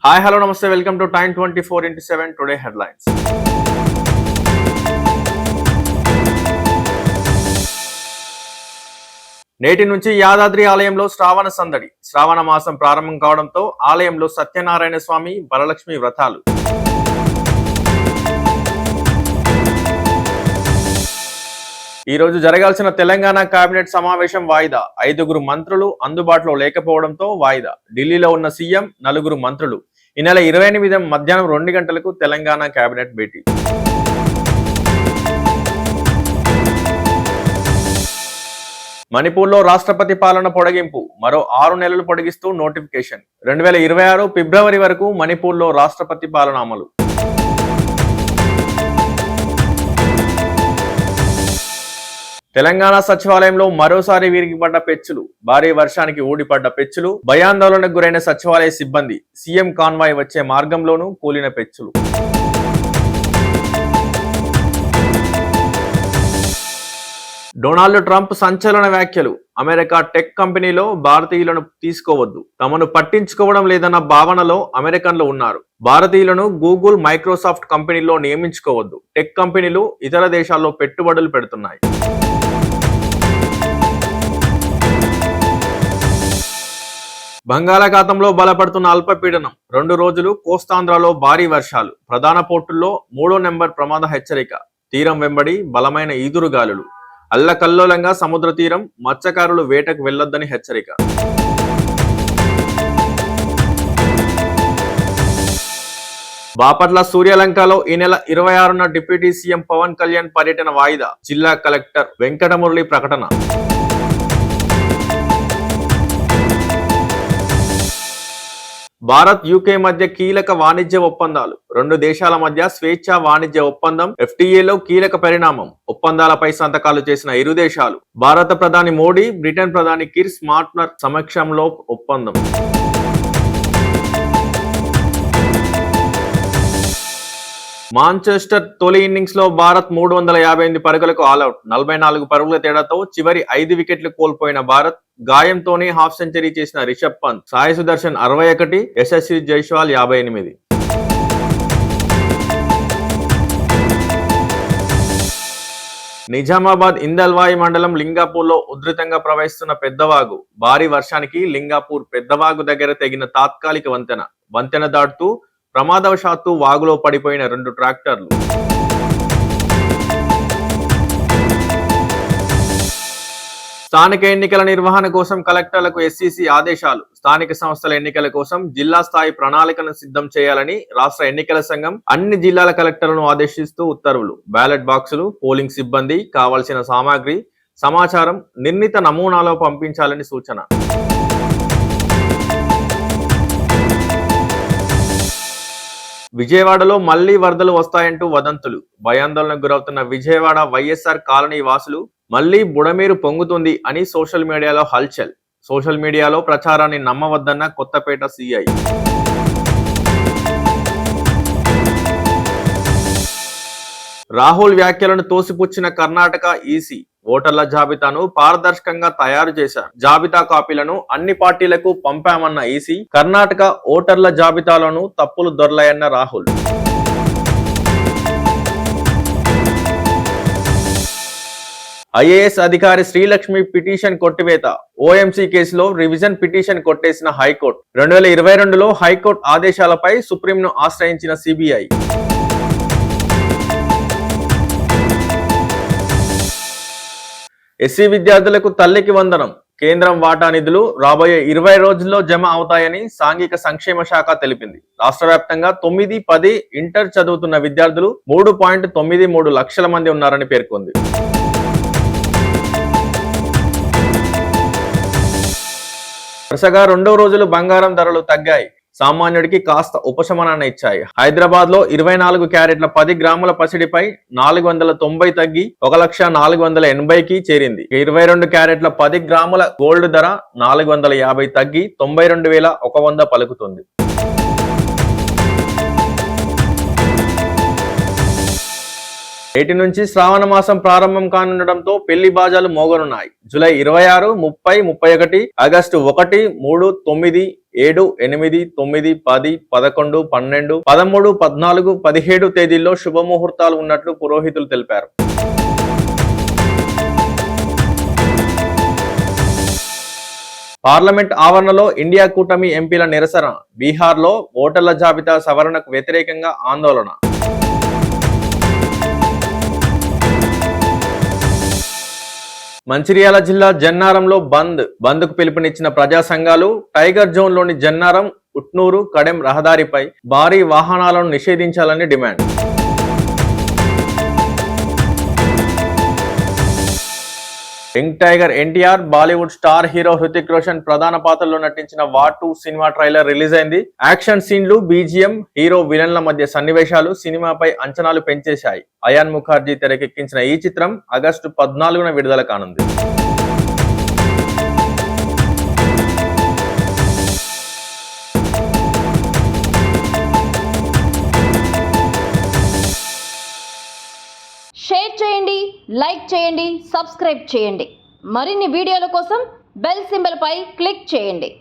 Hi, hello, namaste. Welcome to Time 24/7 Today Headlines. నేటి నుంచి యాదాద్రి ఆలయంలో శ్రావణ సందడి. శ్రావణ మాసం ప్రారంభం కావడంతో ఆలయంలో సత్యనారాయణ స్వామి, వరలక్ష్మి వ్రతాలు. ఈ రోజు జరగాల్సిన తెలంగాణ కేబినెట్ సమావేశం వాయిదా. 5గురు మంత్రులు అందుబాటులో లేకపోవడంతో వాయిదా. ఢిల్లీలో ఉన్న సీఎం, 4గురు మంత్రులు. ఈ నెల 28 మధ్యాహ్నం 2 గంటలకు తెలంగాణ కేబినెట్ భేటీ. మణిపూర్లో రాష్ట్రపతి పాలన పొడిగింపు. మరో 6 నెలలు పొడిగిస్తూ నోటిఫికేషన్. 2026 ఫిబ్రవరి వరకు మణిపూర్లో రాష్ట్రపతి పాలన అమలు. తెలంగాణ సచివాలయంలో మరోసారి విరిగిపడ్డ పెచ్చులు. భారీ వర్షానికి ఊడిపడ్డ పెచ్చులు. భయాందోళనకు గురైన సచివాలయ సిబ్బంది. సీఎం కాన్వాయ్ వచ్చే మార్గంలోనూ కూలిన పెచ్చులు. డొనాల్డ్ ట్రంప్ సంచలన వ్యాఖ్యలు. అమెరికా టెక్ కంపెనీలో భారతీయులను తీసుకోవద్దు, తమను పట్టించుకోవడం లేదన్న భావనలో అమెరికన్లు ఉన్నారు. భారతీయులను గూగుల్, మైక్రోసాఫ్ట్ కంపెనీల్లో నియమించుకోవద్దు. టెక్ కంపెనీలు ఇతర దేశాల్లో పెట్టుబడులు పెడుతున్నాయి. బంగాళాఖాతంలో బలపడుతున్న అల్పపీడనం. 2 రోజులు కోస్తాంధ్రలో భారీ వర్షాలు. ప్రధాన పోర్టుల్లో 3వ నెంబర్ ప్రమాద హెచ్చరిక. తీరం వెంబడి బలమైన ఈదురుగాలులు. అల్లకల్లోలంగా సముద్ర తీరం. మత్స్యకారులు వేటకు వెళ్లొద్దని హెచ్చరిక. బాపట్ల సూర్యలంకలో ఈ నెల 26న డిప్యూటీ సీఎం పవన్ కళ్యాణ్ పర్యటన వాయిదా. జిల్లా కలెక్టర్ వెంకటమురళి ప్రకటన. భారత్, యూకే మధ్య కీలక వాణిజ్య ఒప్పందాలు. 2 దేశాల మధ్య స్వేచ్ఛా వాణిజ్య ఒప్పందం ఎఫ్టీఏలో కీలక పరిణామం. ఒప్పందాలపై సంతకాలు చేసిన ఇరు దేశాలు. భారత ప్రధాని మోడీ, బ్రిటన్ ప్రధాని కిర్ స్టార్మర్ సమక్షంలో ఒప్పందం. మాంచెస్టర్ తొలి ఇన్నింగ్స్ లో భారత్ 358 పరుగులకు ఆల్అౌట్. 44 పరుగుల తేడాతో చివరి 5 వికెట్లు కోల్పోయిన భారత్. గాయంతోనే హాఫ్ సెంచరీ చేసిన రిషబ్ పంత్, సాయి సుదర్శన్ 61, యశస్వి జైస్వాల్ 58. నిజామాబాద్ ఇందల్వాయి మండలం లింగాపూర్లో ఉధృతంగా ప్రవహిస్తున్న పెద్దవాగు. భారీ వర్షానికి లింగాపూర్ పెద్దవాగు దగ్గర తెగిన తాత్కాలిక వంతెన దాటుతూ ప్రమాదవశాత్తు వాగులో పడిపోయిన 2 ట్రాక్టర్లు. స్థానిక ఎన్నికల నిర్వహణ కోసం కలెక్టర్లకు ఎస్సీసీ ఆదేశాలు. స్థానిక సంస్థల ఎన్నికల కోసం జిల్లా స్థాయి ప్రణాళికను సిద్ధం చేయాలని రాష్ట్ర ఎన్నికల సంఘం అన్ని జిల్లాల కలెక్టర్లను ఆదేశిస్తూ ఉత్తర్వులు. బ్యాలెట్ బాక్సులు, పోలింగ్ సిబ్బంది, కావాల్సిన సామాగ్రి, సమాచారం నిర్ణీత నమూనాలో పంపించాలని సూచన. విజయవాడలో మళ్లీ వరదలు వస్తాయంటూ వదంతులు. భయాందోళనకు గురవుతున్న విజయవాడ వైఎస్ఆర్ కాలనీ వాసులు మళ్లీ బుడమేరు పొంగుతుంది అని సోషల్ మీడియాలో హల్చల్. సోషల్ మీడియాలో ప్రచారాన్ని నమ్మవద్దన్న కొత్తపేట సిఐ. రాహుల్ వ్యాఖ్యలను తోసిపుచ్చిన కర్ణాటక ఈసీ. ఓటర్ల జాబితాను పారదర్శకంగా తయారు చేశారు. జాబితా కాపీలను అన్ని పార్టీలకు పంపామన్న ఈసీ. కర్ణాటక ఓటర్ల జాబితాలోనూ తప్పులు దొర్లాయన్న రాహుల్. ఐఏఎస్ అధికారి శ్రీలక్ష్మి పిటిషన్ కొట్టివేత. ఓఎంసీ కేసులో రివిజన్ పిటిషన్ కొట్టేసిన హైకోర్టు. 2022లో హైకోర్టు ఆదేశాలపై సుప్రీంను ఆశ్రయించిన సిబిఐ. ఎస్సీ విద్యార్థులకు తల్లికి వందనం. కేంద్రం వాటా నిధులు రాబోయే 20 రోజుల్లో జమ అవుతాయని సాంఘిక సంక్షేమ శాఖ తెలిపింది. రాష్ట్ర వ్యాప్తంగా 9, 10 ఇంటర్ చదువుతున్న విద్యార్థులు 3.93 లక్షల మంది ఉన్నారని పేర్కొంది. వరుసగా 2వ రోజులు బంగారం ధరలు తగ్గాయి. సామాన్యుడికి కాస్త ఉపశమనాన్ని ఇచ్చాయి. హైదరాబాద్ లో 24 క్యారెట్ల 10 గ్రాముల పసిడిపై 490 తగ్గి 1,480,000కి చేరింది. 22 క్యారెట్ల 10 గ్రాముల గోల్డ్ ధర 450 తగ్గి 92,100 పలుకుతుంది. నేటి నుంచి శ్రావణ మాసం ప్రారంభం కానుండటంతో పెళ్లి బాజాలు మోగనున్నాయి. జూలై 26, 30, 31, ఆగస్టు 1, 3, 9, 7, 8, 9, 10, 11, 12, 13, 14, 17 తేదీల్లో శుభముహూర్తాలు ఉన్నట్లు పురోహితులు తెలిపారు. పార్లమెంట్ ఆవరణలో ఇండియా కూటమి ఎంపీల నిరసన. బీహార్లో ఓటర్ల జాబితా సవరణకు వ్యతిరేకంగా ఆందోళన. మంచిర్యాల జిల్లా జన్నారంలో బంద్ కు పిలుపునిచ్చిన ప్రజా సంఘాలు. టైగర్ జోన్ లోని జన్నారం, ఉట్నూరు, కడెం రహదారిపై భారీ వాహనాలను నిషేధించాలని demand. Young tiger NTR, Bollywood star hero Hrithik Roshan ప్రధాన పాత్రలో నటించిన వార్ 2 సినిమా ట్రైలర్ రిలీజ్ అయింది. యాక్షన్ సీన్లు, బీజిఎం, హీరో విలన్ల మధ్య సన్నివేశాలు సినిమాపై అంచనాలు పెంచేశాయి. అయాన్ ముఖర్జీ తెరకెక్కించిన ఈ చిత్రం ఆగస్టు 14న విడుదల కానుంది. షేర్ చేయండి, లైక్ చేయండి, సబ్స్క్రైబ్ చేయండి. మరిన్ని వీడియోల కోసం బెల్ సింబల్ పై క్లిక్ చేయండి.